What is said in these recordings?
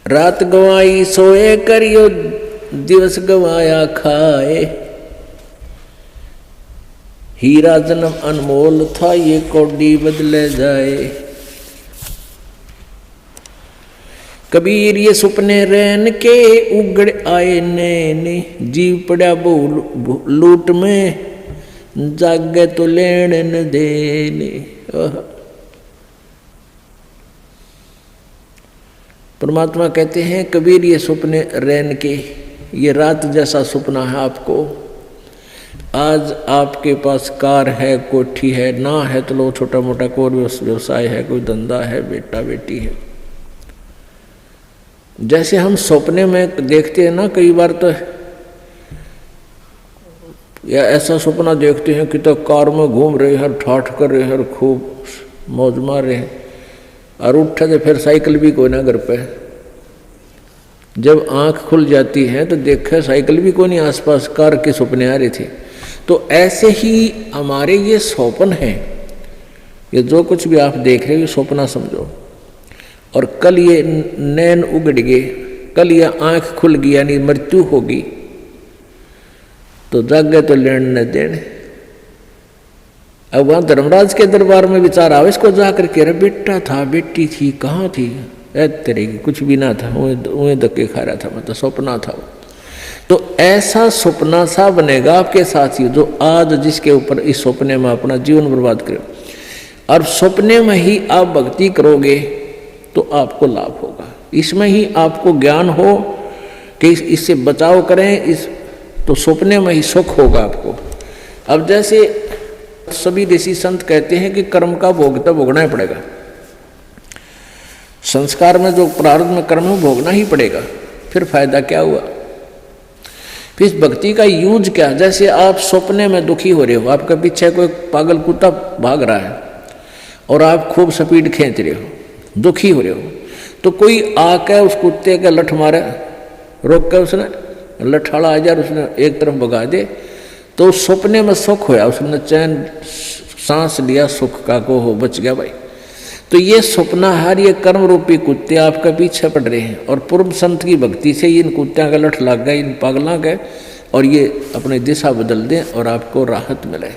रात गवाई सोए करियो, दिवस गवाया खाए। हीरा जन्म अनमोल था, ये कौड़ी बदले जाए। कबीर ये सुपने रैन के, उगड़ आए नैने। जीव पड़ा बहु लूट में, जागे तो लेन न देने। परमात्मा कहते हैं कबीर ये सुपने रैन के, ये रात जैसा सुपना है आपको। आज आपके पास कार है, कोठी है, ना है तो लो छोटा मोटा कोई व्यवसाय है, कोई धंधा है, बेटा बेटी है। जैसे हम सपने में देखते हैं ना, कई बार तो या ऐसा सपना देखते हैं कि तो कार में घूम रहे हैं, ठाठ कर रहे हैं, खूब मौज मार रहे हैं, और उठे तो फिर साइकिल भी कोई ना घर पे। जब आंख खुल जाती है तो देखा साइकिल भी कोई नहीं आसपास, कार के सपने आ रहे थे। तो ऐसे ही हमारे ये स्वप्न है, ये जो कुछ भी आप देख रहे हो सपना समझो। और कल ये नैन उगड़ गए, कल ये आंख खुल गई, यानी मृत्यु होगी, तो जागे तो लेन न देने। अब वहां धर्मराज के दरबार में विचार आवे इसको जाकर के, अरे बेटा था, बेटी थी, कहाँ थी? तेरे की कुछ भी ना था, उन्हें धक्के खा रहा था, मतलब सपना था। तो ऐसा सपना सा बनेगा आपके साथ ही, जो आज जिसके ऊपर इस सपने में अपना जीवन बर्बाद करे। और सपने में ही आप भक्ति करोगे तो आपको लाभ होगा, इसमें ही आपको ज्ञान हो कि इससे बचाव करें, इस तो सपने में ही सुख होगा आपको। अब जैसे सभी ऋषि संत कहते हैं कि कर्म का भोग तो भोगना ही पड़ेगा, संस्कार में जो प्रारब्ध में कर्म है भोगना ही पड़ेगा, फिर फायदा क्या हुआ? फिर भक्ति का यूज क्या? जैसे आप सपने में दुखी हो रहे हो, आपके पीछे कोई पागल कुत्ता भाग रहा है और आप खूब स्पीड खींच रहे हो, दुखी हो रहे हो, तो कोई आके उस कुत्ते का लठ मारे, रोक कर उसने लठाड़ा आ जाए, उसने एक तरफ भगा दे, तो सपने में सुख होया, उसने चैन सांस लिया, सुख का को हो, बच गया भाई। तो ये सपना हर ये कर्म रूपी कुत्ते आपका पीछे पड़ रहे हैं, और पूर्व संत की भक्ति से इन कुत्तियों का लठ लग गए, इन पागलों का, और ये अपनी दिशा बदल दें और आपको राहत मिले।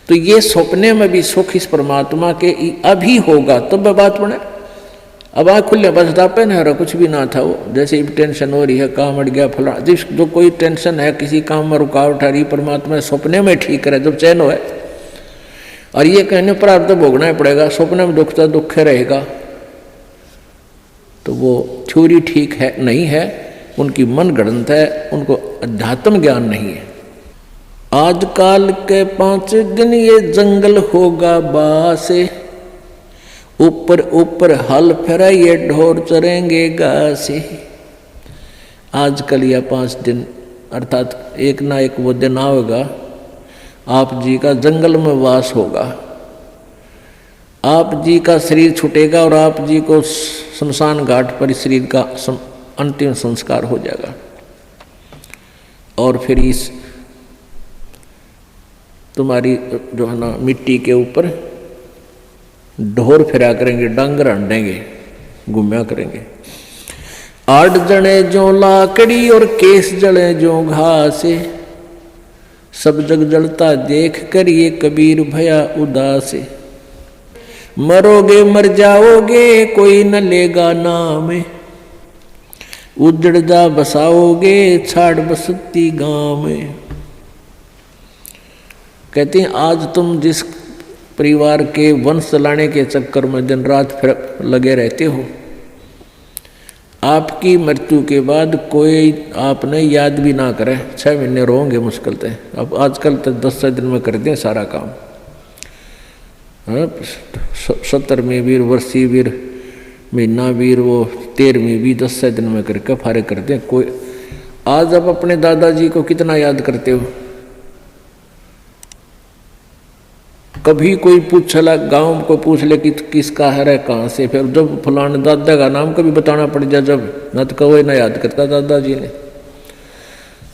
तो ये सपने में भी सुख इस परमात्मा के अभी होगा, तब बात बने। अब आँख खुले बस दापे न रहा, कुछ भी ना था वो, जैसे टेंशन हो रही है, काम अड़ गया फला, जिस जो कोई टेंशन है, किसी काम में रुकावट आ रही, परमात्मा सपने में ठीक करे जब चैन हो। और ये कहने पर आप तो भोगना ही पड़ेगा, सपने में दुख तो दुख रहेगा, तो वो थ्योरी ठीक है नहीं है, उनकी मन गणत है, उनको अध्यात्म ज्ञान नहीं है। आजकल के 5 दिन ये जंगल होगा बासे, ऊपर ऊपर हल फिरा ये ढोर चरेंगे घासे। आजकल या 5 दिन अर्थात एक ना एक वो दिन आएगा, आप जी का जंगल में वास होगा, आप जी का शरीर छूटेगा और आप जी को शमशान घाट पर शरीर का अंतिम संस्कार हो जाएगा। और फिर इस तुम्हारी जो है ना मिट्टी के ऊपर ढोर फिरा करेंगे, डांगर हंडेंगे, घूमया करेंगे। 8 जने जो लाकड़ी और केस जले जो घासे, सब जग जलता देख कर ये कबीर भया उदास। मरोगे मर जाओगे कोई न लेगा नाम, उजड़ जा बसाओगे छाड़ बसती गांव में। कहते हैं आज तुम जिस परिवार के वंश चलाने के चक्कर में दिन रात फिर लगे रहते हो, आपकी मृत्यु के बाद कोई आपने याद भी ना करे, 6 महीने रोंगे मुश्किल से। अब आजकल तो 10 दिन में कर दें सारा काम, 70वीं वीर, वर्षी वीर, महीना वीर, वो 13वीं भी 10 दिन में करके फारे कर दें। कोई आज आप अपने दादाजी को कितना याद करते हो? कभी कोई पूछला, गांव को पूछ ले कि किसका है, कहाँ से, फिर जब फलाने दादा का नाम कभी बताना पड़ जाए, जब न तो कहो ना याद करता दादाजी ने।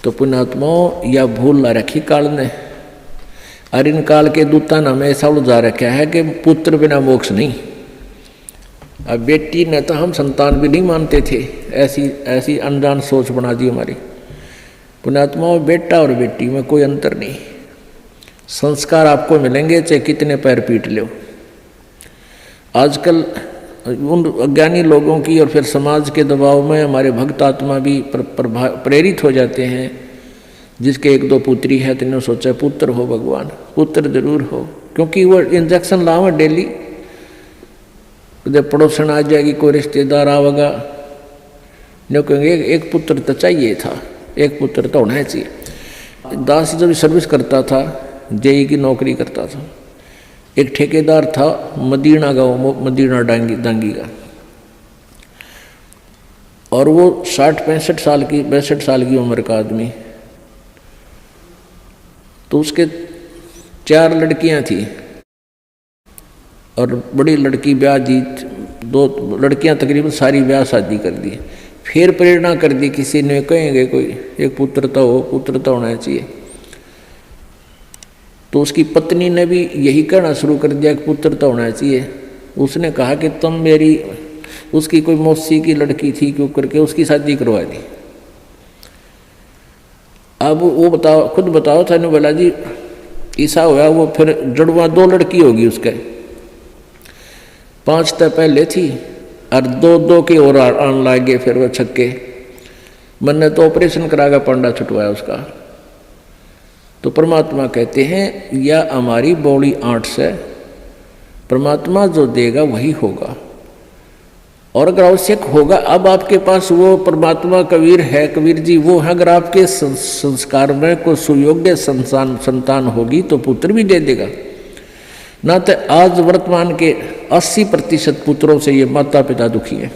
तो पुण्यात्माओं या भूल ला रखी काल ने, और इन काल के दूता ने हमें ऐसा उलझा रखा है कि पुत्र बिना मोक्ष नहीं। अब बेटी ने तो हम संतान भी नहीं मानते थे, ऐसी ऐसी अनजान सोच बना दी हमारी। पुण्यात्माओं, बेटा और बेटी में कोई अंतर नहीं। संस्कार आपको मिलेंगे चाहे कितने पैर पीट लो। आजकल उन अज्ञानी लोगों की और फिर समाज के दबाव में हमारे भक्त आत्मा भी प्रेरित हो जाते हैं। जिसके 1-2 पुत्री है तो इन्होंने सोचा पुत्र हो भगवान, पुत्र जरूर हो, क्योंकि वो इंजेक्शन लाओ डेली। जब पड़ोसन आ जाएगी, कोई रिश्तेदार आवेगा, नहीं कहेंगे एक पुत्र तो चाहिए था, एक पुत्र तो होना चाहिए। दास जब सर्विस करता था, जेई की नौकरी करता था, एक ठेकेदार था मदीना गाँव, मदीना डांगी का, और वो 62 साल की उम्र का आदमी। तो उसके 4 लड़कियां थी और बड़ी लड़की ब्याह दी, 2 लड़कियां तकरीबन सारी ब्याह शादी कर दी। फिर प्रेरणा कर दी, किसी ने कहेंगे कोई एक पुत्र तो हो, पुत्र तो होना चाहिए। तो उसकी पत्नी ने भी यही कहना शुरू कर दिया कि पुत्र तो होना चाहिए। उसने कहा कि तुम मेरी, उसकी कोई मौसी की लड़की थी, क्यों करके उसकी शादी करवा दी। अब वो बताओ, खुद बताओ था, बोला जी ऐसा हुआ, वो फिर जड़वा 2 लड़की होगी उसके, 5 तो पहले थी और 2 की और आन लग गए। फिर वो छक्के, मैंने तो ऑपरेशन करागा, पंडा छुटवाया उसका। तो परमात्मा कहते हैं या हमारी बॉडी 8 से, परमात्मा जो देगा वही होगा, और अगर आवश्यक होगा, अब आपके पास वो परमात्मा कबीर है, कबीर जी वो है, अगर आपके संस्कार में कोई सुयोग्य संतान होगी तो पुत्र भी दे देगा। ना तो आज वर्तमान के 80% पुत्रों से ये माता पिता दुखी है।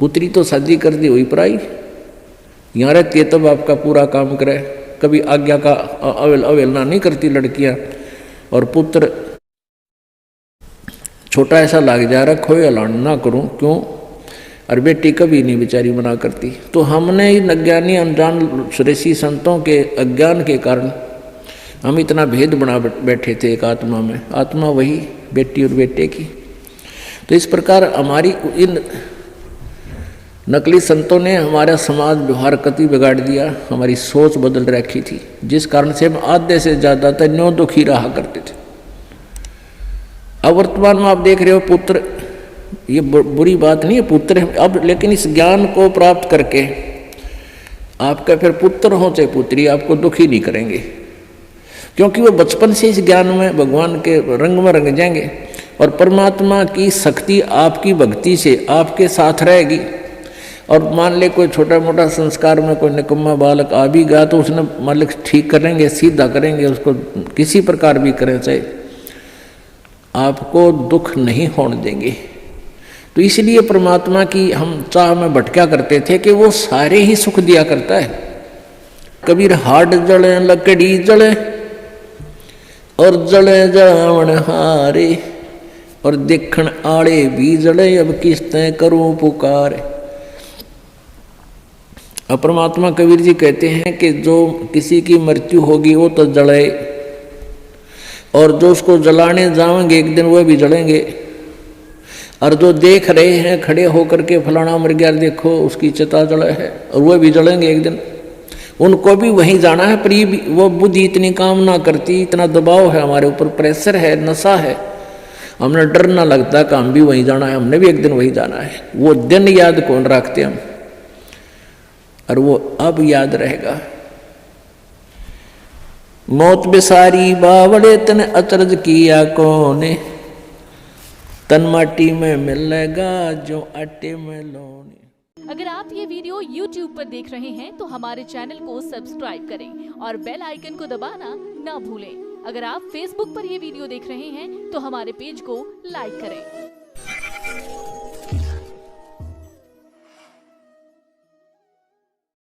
पुत्री तो शादी कर दी हुई पराई, यहाँ रहती है तब आपका पूरा काम करे, कभी आज्ञा का अवहेलना नहीं करती लड़कियां, और पुत्र छोटा ऐसा लग जा रहा, खोए अलान ना करूं क्यों, और बेटी कभी नहीं बेचारी मना करती। तो हमने इन अज्ञानी अनजान ऋषि संतों के अज्ञान के कारण हम इतना भेद बना बैठे थे एक आत्मा में, आत्मा वही बेटी और बेटे की। तो इस प्रकार हमारी इन नकली संतों ने हमारा समाज व्यवहार कति बिगाड़ दिया, हमारी सोच बदल रखी थी, जिस कारण से हम आधे से ज़्यादा तो न्यों दुखी रहा करते थे। अब वर्तमान में आप देख रहे हो पुत्र, ये बुरी बात नहीं है पुत्र अब, लेकिन इस ज्ञान को प्राप्त करके आपका फिर पुत्र हो चाहे पुत्री आपको दुखी नहीं करेंगे, क्योंकि वो बचपन से इस ज्ञान में भगवान के रंग में रंग जाएंगे, और परमात्मा की शक्ति आपकी भक्ति से आपके साथ रहेगी। और मान ले कोई छोटा मोटा संस्कार में कोई निकम्मा बालक आ भी गया तो उसने मालिक ठीक करेंगे, सीधा करेंगे, उसको किसी प्रकार भी करें चाहे, आपको दुख नहीं होने देंगे। तो इसलिए परमात्मा की हम चाह में भटका करते थे कि वो सारे ही सुख दिया करता है। कबीर हाड जले लकड़ी जले और जले जावन हारे, और देखण आड़े भी जले, अब किस्तें करूं पुकार। अब परमात्मा कबीर जी कहते हैं कि जो किसी की मृत्यु होगी वो तो जले, और जो उसको जलाने जाएंगे एक दिन वह भी जलेंगे, और जो देख रहे हैं खड़े होकर के फलाना मर गया देखो उसकी चिता जले है, और वह भी जलेंगे एक दिन, उनको भी वहीं जाना है। पर ये वो बुद्धि इतनी काम ना करती, इतना दबाव है हमारे ऊपर, प्रेशर है, नशा है, हमें डर ना लगता कि हम भी वहीं जाना है, हमने भी एक दिन वहीं जाना है। वो दिन याद कौन रखते हम, और वो अब याद रहेगा। मौत बेसारी बावड़े तन अचरज किया कोने, तन माटी में मिलेगा जो आटे में लोने। अगर आप ये वीडियो YouTube पर देख रहे हैं तो हमारे चैनल को सब्सक्राइब करें और बेल आइकन को दबाना ना भूलें। अगर आप Facebook पर ये वीडियो देख रहे हैं तो हमारे पेज को लाइक करें।